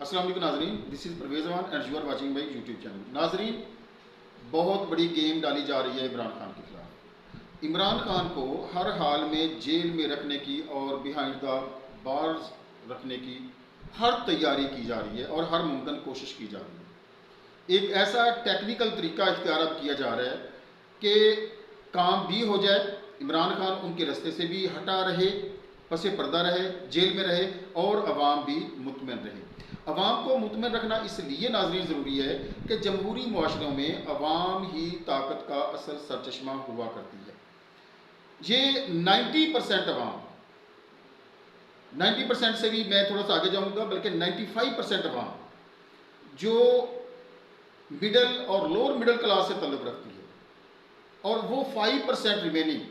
السلام علیکم ناظرین، دس is Parvez Aman and you are watching my YouTube channel. ناظرین، بہت بڑی گیم ڈالی جا رہی ہے عمران خان کے خلاف۔ عمران خان کو ہر حال میں جیل میں رکھنے کی اور بیہائنڈ دا بارز رکھنے کی ہر تیاری کی جا رہی ہے اور ہر ممکن کوشش کی جا رہی ہے۔ ایک ایسا ٹیکنیکل طریقہ اختیار اب کیا جا رہا ہے کہ کام بھی ہو جائے، عمران خان ان کے رستے سے بھی ہٹا رہے، پس پردہ رہے، جیل میں رہے اور عوام بھی مطمئن رہے۔ عوام کو مطمئن رکھنا اس لیے ناظرین ضروری ہے کہ جمہوری معاشروں میں عوام ہی طاقت کا اصل سرچشمہ ہوا کرتی ہے۔ یہ 90% عوام، 90% سے بھی میں تھوڑا سا آگے جاؤں گا، بلکہ 95% عوام جو مڈل اور لوور مڈل کلاس سے تعلق رکھتی ہے، اور وہ 5% ریمیننگ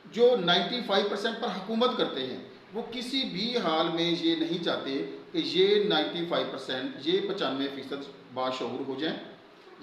جو 95% پر حکومت کرتے ہیں، وہ کسی بھی حال میں یہ نہیں چاہتے کہ یہ 95%، یہ 95% باشعور ہو جائیں،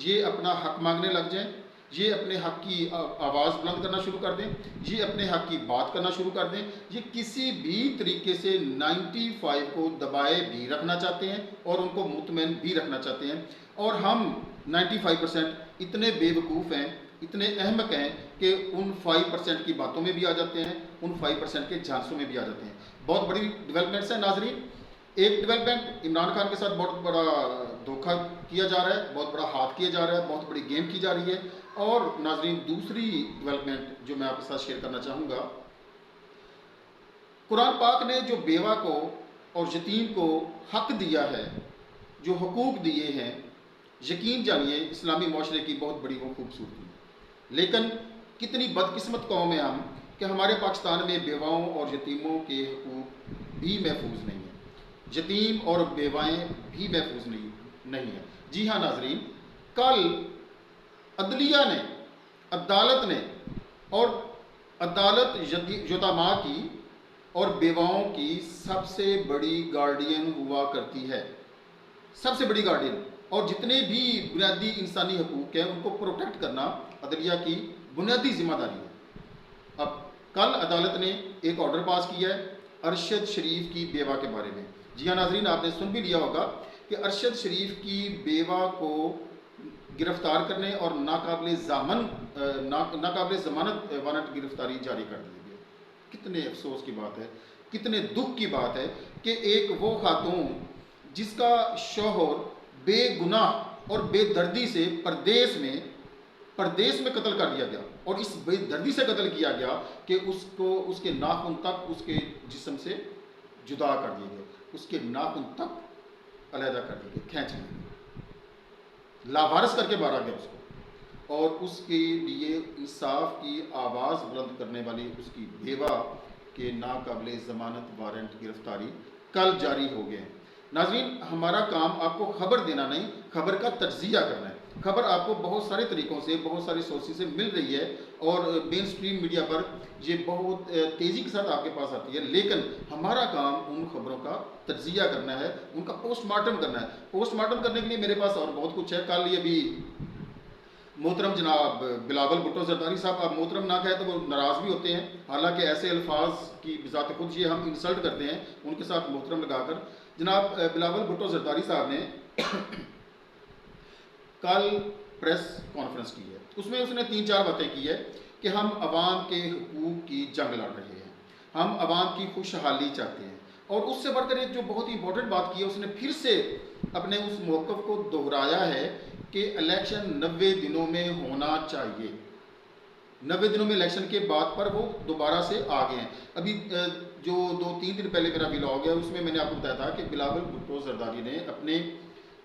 یہ اپنا حق مانگنے لگ جائیں، یہ اپنے حق کی آواز بلند کرنا شروع کر دیں، یہ اپنے حق کی بات کرنا شروع کر دیں۔ یہ کسی بھی طریقے سے 95 کو دبائے بھی رکھنا چاہتے ہیں اور ان کو مطمئن بھی رکھنا چاہتے ہیں۔ اور ہم 95% اتنے بے وقوف ہیں، اتنے احمق ہیں کہ ان 5% کی باتوں میں بھی آ جاتے ہیں، ان 5% کے جھانسوں میں بھی آ جاتے ہیں۔ بہت بڑی ڈیولپمنٹس ہیں ناظرین۔ ایک ڈیولپمنٹ، عمران خان کے ساتھ بہت بڑا دھوکہ کیا جا رہا ہے، بہت بڑا ہاتھ کیا جا رہا ہے، بہت بڑی گیم کی جا رہی ہے۔ اور ناظرین، دوسری ڈیولپمنٹ جو میں آپ کے ساتھ شیئر کرنا چاہوں گا، قرآن پاک نے جو بیوہ کو اور یتیم کو حق دیا ہے، جو حقوق دیے ہیں، یقین جانیے اسلامی معاشرے کی بہت بڑی وہ خوبصورتی ہے۔ لیکن کتنی بدقسمت قوم ہے ہم کہ ہمارے پاکستان میں بیواؤں اور یتیموں کے حقوق بھی محفوظ نہیں ہیں، یتیم اور بیوائیں بھی محفوظ نہیں ہیں۔ جی ہاں ناظرین، کل عدلیہ نے، عدالت نے، اور عدالت یتاماں کی اور بیواؤں کی سب سے بڑی گارڈین ہوا کرتی ہے، سب سے بڑی گارڈین۔ اور جتنے بھی بنیادی انسانی حقوق ہیں ان کو پروٹیکٹ کرنا عدلیہ کی بنیادی ذمہ داری ہے۔ اب کل عدالت نے ایک آرڈر پاس کیا ہے ارشد شریف کی بیوہ کے بارے میں۔ جی ہاں ناظرین، آپ نے سن بھی لیا ہوگا کہ ارشد شریف کی بیوہ کو گرفتار کرنے اور ناقابل ضمانت وارنٹ گرفتاری جاری کر دی گئی۔ کتنے افسوس کی بات ہے، کتنے دکھ کی بات ہے کہ ایک وہ خاتون جس کا شوہر بے گناہ اور بے دردی سے پردیس میں قتل کر دیا گیا، اور اس بے دردی سے قتل کیا گیا کہ اس کو اس کے ناخن تک اس کے جسم سے جدا کر دیے گئے، اس کے ناخن تک علیحدہ کر دیے گئے، کھینچ لیے گئے، لاوارث کر کے مارا گیا اس کو۔ اور اس کے لیے انصاف کی آواز بلند کرنے والی اس کی بیوہ کے ناقابل ضمانت وارنٹ گرفتاری کل جاری ہو گئے ہیں۔ ناظرین، ہمارا کام آپ کو خبر دینا نہیں، خبر کا تجزیہ کرنا ہے۔ خبر آپ کو بہت سارے طریقوں سے، بہت ساری سورسز سے مل رہی ہے، اور مین سٹریم میڈیا پر یہ بہت تیزی کے ساتھ آپ کے پاس آتی ہے، لیکن ہمارا کام ان خبروں کا تجزیہ کرنا ہے، ان کا پوسٹ مارٹم کرنا ہے۔ پوسٹ مارٹم کرنے کے لیے میرے پاس اور بہت کچھ ہے۔ کل یہ بھی محترم جناب بلاول بھٹو زرداری صاحب، آپ محترم نہ کہے تو وہ ناراض بھی ہوتے ہیں، حالانکہ ایسے الفاظ کی بذات خود یہ ہم انسلٹ کرتے ہیں ان کے ساتھ محترم لگا کر۔ جناب بلاول بھٹو زرداری صاحب نے کل پریس کانفرنس کی ہے، اس میں اس نے 3-4 باتیں کی ہے کہ ہم عوام کے حقوق کی جنگ لڑ رہے ہیں، ہم عوام کی خوشحالی چاہتے ہیں، اور اس سے بڑھ کر ایک جو بہت ہی امپورٹنٹ بات کی ہے، اس نے پھر سے اپنے اس موقف کو دہرایا ہے کہ الیکشن 90 دنوں میں ہونا چاہیے۔ 90 دنوں میں الیکشن کے بعد پر وہ دوبارہ سے آ گئے ہیں۔ ابھی جو 2-3 دن پہلے میرا ولاگ ہے، اس میں نے آپ کو بتایا تھا کہ بلاول بھٹو زرداری نے اپنے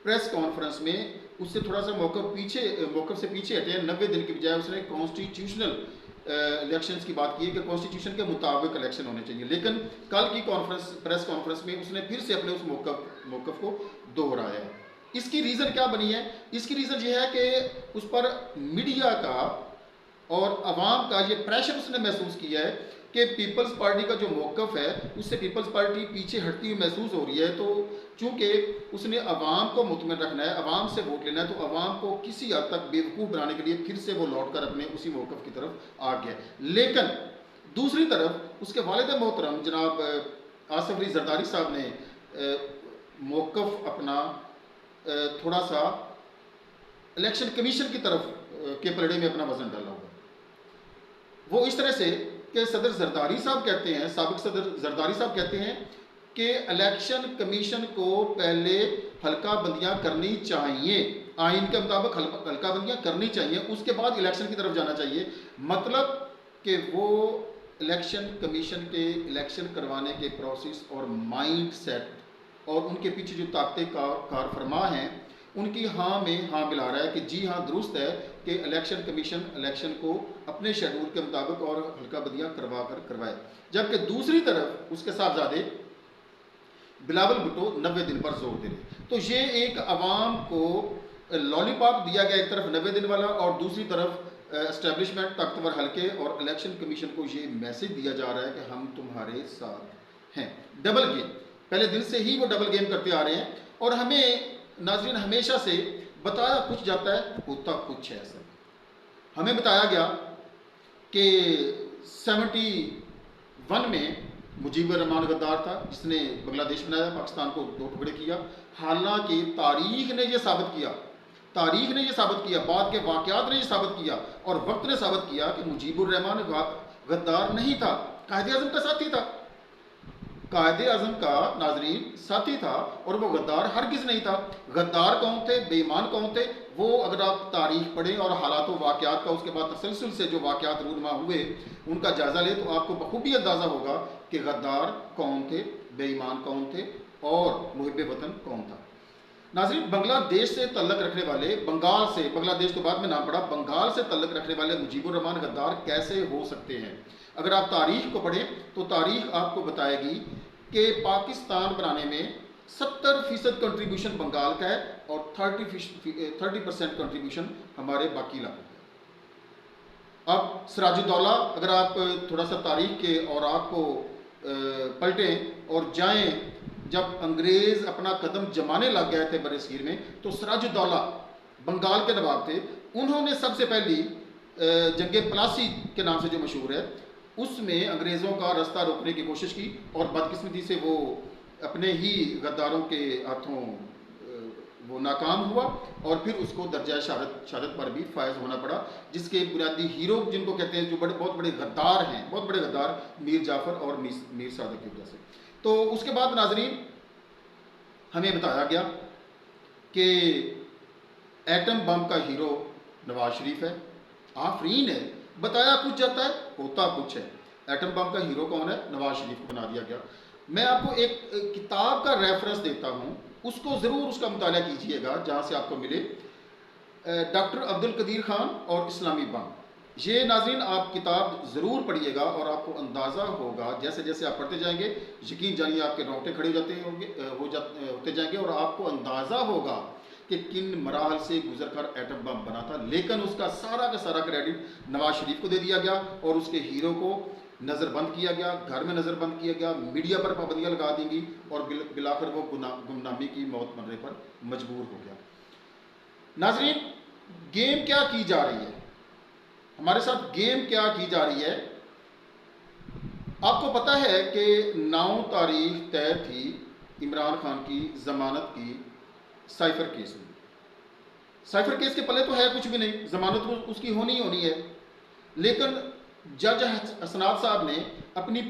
پریس کانفرنس میں اس سے تھوڑا سا موقف سے پیچھے ہٹے ہیں۔ 90 دن کی بجائے اس نے کانسٹیٹیوشنل الیکشنز کی بات کی ہے کہ کانسٹیٹیوشن کے مطابق الیکشن ہونے چاہیے، لیکن کل کی پریس کانفرنس میں اس نے پھر سے اپنے اس موقف کو دہرایا ہے۔ اس کی ریزن کیا بنی ہے؟ اس کی ریزن یہ ہے کہ اس پر میڈیا کا اور عوام کا یہ پریشر اس نے محسوس کیا ہے کہ پیپلز پارٹی کا جو موقف ہے اس سے پیپلز پارٹی پیچھے ہٹتی ہوئی محسوس ہو رہی ہے۔ تو چونکہ اس نے عوام کو مطمئن رکھنا ہے، عوام سے ووٹ لینا ہے، تو عوام کو کسی حد تک بیوقوف بنانے کے لیے پھر سے وہ لوٹ کر اپنے اسی موقف کی طرف آ گیا۔ لیکن دوسری طرف اس کے والد محترم جناب آصف علی زرداری صاحب نے موقف اپنا تھوڑا سا الیکشن کمیشن کی طرف کے پلڑے میں اپنا وزن ڈالا ہوا. وہ اس طرح سے کہ صدر زرداری صاحب کہتے ہیں، سابق صدر زرداری صاحب کہتے ہیں کہ الیکشن کمیشن کو پہلے حلقہ بندیاں کرنی چاہیے، آئین کے مطابق حلقہ بندیاں کرنی چاہیے، اس کے بعد الیکشن کی طرف جانا چاہیے. مطلب کہ وہ الیکشن کمیشن کے الیکشن کروانے کے پروسیس اور مائنڈ سیٹ اور ان کے پیچھے جو طاقتیں کار فرما ہیں ان کی ہاں میں ہاں ملا رہا ہے کہ جی ہاں درست ہے کہ الیکشن کمیشن الیکشن کو اپنے شیڈول کے مطابق اور حلقہ بندیاں کروائے. جبکہ دوسری طرف اس کے صاحبزادے بلاول بھٹو 90 دن پر زور دے رہے. تو یہ ایک عوام کو لالی پاپ دیا گیا، ایک طرف 90 دن والا اور دوسری طرف اسٹیبلشمنٹ طاقتور حلقے اور الیکشن کمیشن کو یہ میسج دیا جا رہا ہے کہ ہم تمہارے ساتھ ہیں. ڈبل گیم، پہلے دن سے ہی وہ ڈبل گیم کرتے آ رہے ہیں اور ہمیں ناظرین ہمیشہ سے بتایا کچھ جاتا ہے ہوتا کچھ ہے. ایسا ہمیں بتایا گیا کہ 71 میں مجیب الرحمان غدار تھا جس نے بنگلہ دیش بنایا، پاکستان کو 2 ٹکڑے کیا. حالانکہ تاریخ نے یہ ثابت کیا، بعد کے واقعات نے یہ ثابت کیا اور وقت نے ثابت کیا کہ مجیب الرحمان غدار نہیں تھا، قائد اعظم کا ساتھی تھا. قائد اعظم کا ناظرین ساتھی تھا اور وہ غدار ہرگز نہیں تھا. غدار کون تھے، بے ایمان کون تھے، وہ اگر آپ تاریخ پڑھیں اور حالات و واقعات کا اس کے بعد تسلسل سے جو واقعات رونما ہوئے ان کا جائزہ لیں تو آپ کو بخوبی اندازہ ہوگا کہ غدار کون تھے، بے ایمان کون تھے اور محب وطن کون تھا. ناظرین بنگلہ دیش سے تعلق رکھنے والے، بنگال سے، بنگلہ دیش تو بعد میں نام پڑا، بنگال سے تعلق رکھنے والے مجیب الرحمان غدار کیسے ہو سکتے ہیں؟ اگر آپ تاریخ کو پڑھیں تو تاریخ آپ کو بتائے گی کہ پاکستان بنانے میں 70% کنٹریبیوشن بنگال کا ہے اور 30% کنٹریبیوشن ہمارے باقی علاقوں کا. اب سراج الدولہ اگر آپ تھوڑا سا تاریخ کے اوراق کو پلٹیں اور جائیں، جب انگریز اپنا قدم جمانے لگ گئے تھے بر صغیر میں تو سراج الدولہ بنگال کے نواب تھے. انہوں نے سب سے پہلی جنگ پلاسی کے نام سے جو مشہور ہے اس میں انگریزوں کا رستہ روکنے کی کوشش کی اور بدقسمتی سے وہ اپنے ہی غداروں کے ہاتھوں وہ ناکام ہوا اور پھر اس کو درجہ شہادت پر بھی فائز ہونا پڑا، جس کے بنیادی ہیرو جن کو کہتے ہیں جو بہت بڑے غدار ہیں، بہت بڑے غدار میر جعفر اور میر صادق کی وجہ سے. تو اس کے بعد ناظرین ہمیں بتایا گیا کہ ایٹم بم کا ہیرو نواز شریف ہے، آفرین ہے. بتایا کچھ جاتا ہے ہوتا کچھ ہے. ایٹم بم کا ہیرو کون ہے؟ نواز شریف کو بنا دیا گیا. میں آپ کو ایک کتاب کا ریفرنس دیتا ہوں، اس کو ضرور اس کا مطالعہ کیجئے گا جہاں سے آپ کو ملے. ڈاکٹر عبد القدیر خان اور اسلامی بم. یہ ناظرین آپ کتاب ضرور پڑھیے گا اور آپ کو اندازہ ہوگا جیسے جیسے آپ پڑھتے جائیں گے یقین جانیے آپ کے رونگٹے کھڑے ہوتے جائیں گے اور آپ کو اندازہ ہوگا کہ کن مراحل سے گزر کر ایٹم بم بنا تھا. لیکن اس کا سارا کریڈٹ نواز شریف کو دے دیا گیا اور اس کے ہیرو کو نظر بند کیا گیا، گھر میں نظر بند کیا گیا، میڈیا پر پابندیاں لگا دیں گی اور بالآخر وہ گمنامی کی موت مرنے پر مجبور ہو گیا. ناظرین گیم کیا کی جا رہی ہے ہمارے ساتھ، گیم کیا کی جا رہی ہے؟ آپ کو پتہ ہے کہ 9 تاریخ طے تھی عمران خان کی ضمانت کی سائفر کیس میں. سائفر کیس کے پلے تو ہے کچھ بھی نہیں، ضمانت اس کی ہونی ہے. لیکن جج حسنات صاحب نے اپنی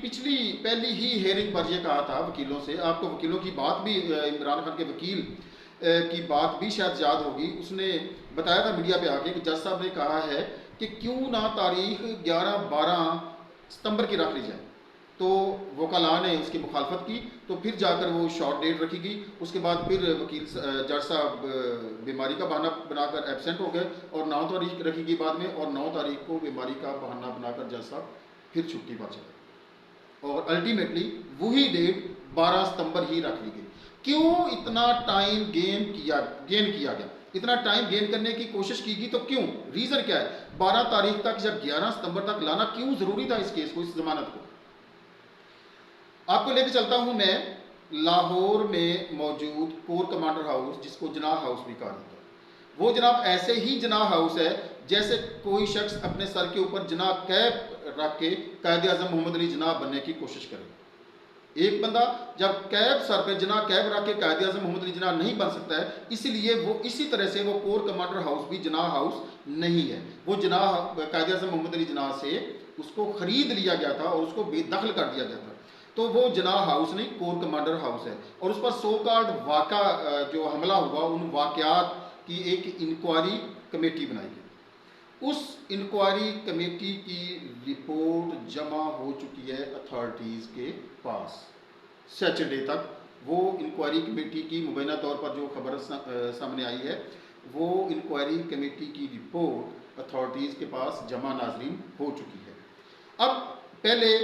پہلی ہی ہیئرنگ پر یہ کہا تھا وکیلوں سے، آپ کو وکیلوں کی بات بھی، عمران خان کے وکیل کی بات بھی شاید یاد ہوگی، اس نے بتایا تھا میڈیا پہ آ کے کہ جج صاحب نے کہا ہے کہ کیوں نہ تاریخ 11-12 ستمبر کی رکھ لی جائے. تو وکلاء نے اس کی مخالفت کی تو پھر جا کر وہ شارٹ ڈیٹ رکھی گئی. اس کے بعد پھر وکیل جج صاحب بیماری کا بہانہ بنا کر ایبسینٹ ہو گئے اور 9 تاریخ رکھی گئی بعد میں، اور 9 تاریخ کو بیماری کا بہانہ بنا کر جج صاحب پھر چھٹی پر چلے اور الٹیمیٹلی وہی ڈیٹ 12 ستمبر ہی رکھ لی گئی. کیوں اتنا ٹائم گین کیا گیا؟ اتنا ٹائم گین کرنے کی کوشش کی گئی تو کیوں؟ ریزن کیا ہے؟ 12 تاریخ تک جب 11 ستمبر تک لانا کیوں ضروری تھا اس کیس کو، اس ضمانت کو؟ آپ کو لے کے چلتا ہوں میں لاہور میں موجود کور کمانڈر ہاؤس، جس کو جناح ہاؤس بھی کہا جاتا ہے. وہ جناب ایسے ہی جناح ہاؤس ہے جیسے کوئی شخص اپنے سر کے اوپر جناح کیپ رکھ کے قائد اعظم محمد علی جناح بننے کی کوشش کرے. ایک بندہ جب کیب سر پہ جناح کیب رکھ کے قائد اعظم محمد علی جناح نہیں بن سکتا ہے، اس لیے وہ اسی طرح سے وہ کور کمانڈر ہاؤس بھی جناح ہاؤس نہیں ہے. وہ جناح قائد اعظم محمد علی جناح سے اس کو خرید لیا گیا تھا اور اس کو بے دخل کر دیا گیا تھا. تو وہ جناح ہاؤس نہیں، کور کمانڈر ہاؤس ہے. اور اس پر سو کارڈ واقعہ جو حملہ ہوا، ان واقعات کی ایک انکوائری کمیٹی بنائی گئی. اس انکوائری کمیٹی کی رپورٹ جمع ہو چکی ہے اتھارٹیز کے پاس. سیچرڈے تک وہ انکوائری کمیٹی کی مبینہ طور پر جو خبر سامنے آئی ہے، وہ انکوائری کمیٹی کی رپورٹ اتھارٹیز کے پاس جمع ناظرین ہو چکی ہے. اب پہلے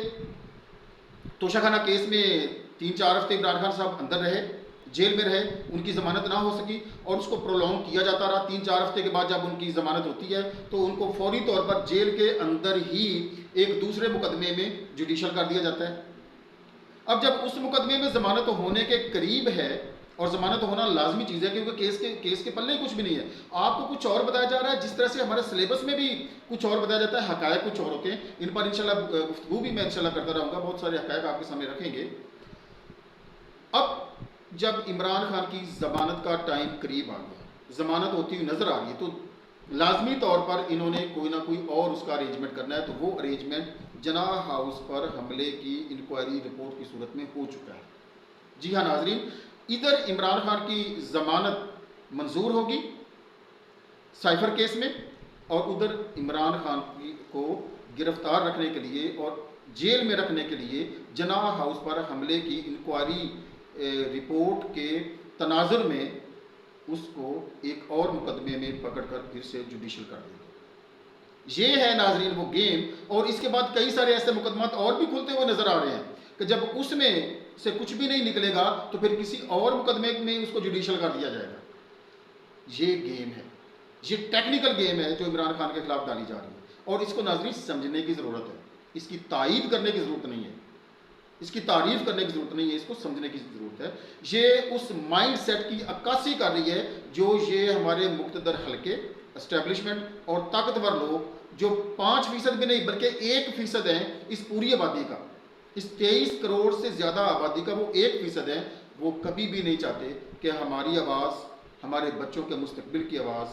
توشہ خانہ کیس میں 3-4 ہفتے عمران خان صاحب اندر رہے، جیل میں رہے، ان کی ضمانت نہ ہو سکی اور اس کو پرولونگ کیا جاتا رہا. 3-4 ہفتے کے بعد جب ان کی ضمانت ہوتی ہے تو ان کو فوری طور پر جیل کے اندر ہی ایک دوسرے مقدمے میں جوڈیشل کر دیا جاتا ہے. اب جب اس مقدمے میں ضمانت ہونے کے قریب ہے، اور ضمانت ہونا لازمی چیز ہے کیونکہ کیس کے پلے کچھ بھی نہیں ہے، آپ کو کچھ اور بتایا جا رہا ہے، جس طرح سے ہمارے سلیبس میں بھی کچھ اور بتایا جاتا ہے، حقائق کچھ اور ہوتے ہیں. ان پر انشاءاللہ گفتگو بھی میں انشاءاللہ کرتا رہوں گا، بہت سارے حقائق آپ کے سامنے رکھیں گے. اب جب عمران خان کی ضمانت کا ٹائم قریب آ گیا، ضمانت ہوتی ہوئی نظر آ گئی، تو لازمی طور پر انہوں نے کوئی نہ کوئی اور اس کا ارینجمنٹ کرنا ہے. تو وہ ارینجمنٹ جناح ہاؤس پر حملے کی انکوائری رپورٹ کی صورت میں ہو چکا ہے. جی ہاں ناظرین، ادھر عمران خان کی ضمانت منظور ہوگی سائفر کیس میں، اور ادھر عمران خان کو گرفتار رکھنے کے لیے اور جیل میں رکھنے کے لیے جناح ہاؤس پر حملے کی انکوائری رپورٹ کے تناظر میں اس کو ایک اور مقدمے میں پکڑ کر پھر سے جوڈیشل کر دیا. یہ ہے ناظرین وہ گیم. اور اس کے بعد کئی سارے ایسے مقدمات اور بھی کھلتے ہوئے نظر آ رہے ہیں کہ جب اس میں سے کچھ بھی نہیں نکلے گا تو پھر کسی اور مقدمے میں اس کو جوڈیشل کر دیا جائے گا. یہ گیم ہے، یہ ٹیکنیکل گیم ہے جو عمران خان کے خلاف ڈالی جا رہی ہے. اور اس کو ناظرین سمجھنے کی ضرورت ہے، اس کی تائید کرنے کی ضرورت نہیں ہے، اس کی تعریف کرنے کی ضرورت نہیں ہے، اس کو سمجھنے کی ضرورت ہے. یہ اس مائنڈ سیٹ کی عکاسی کر رہی ہے جو یہ ہمارے مقتدر حلقے، اسٹیبلشمنٹ اور طاقتور لوگ جو 5% بھی نہیں بلکہ 1% ہیں اس پوری آبادی کا، اس 23 کروڑ سے زیادہ آبادی کا وہ 1% ہے. وہ کبھی بھی نہیں چاہتے کہ ہماری آواز، ہمارے بچوں کے مستقبل کی آواز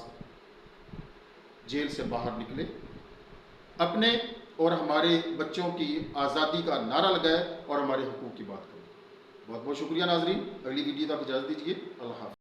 جیل سے باہر نکلے، اپنے اور ہمارے بچوں کی آزادی کا نعرہ لگائے اور ہمارے حقوق کی بات کرے. بہت بہت شکریہ ناظرین. اگلی ویڈیو تک اجازت دیجیے. اللہ حافظ.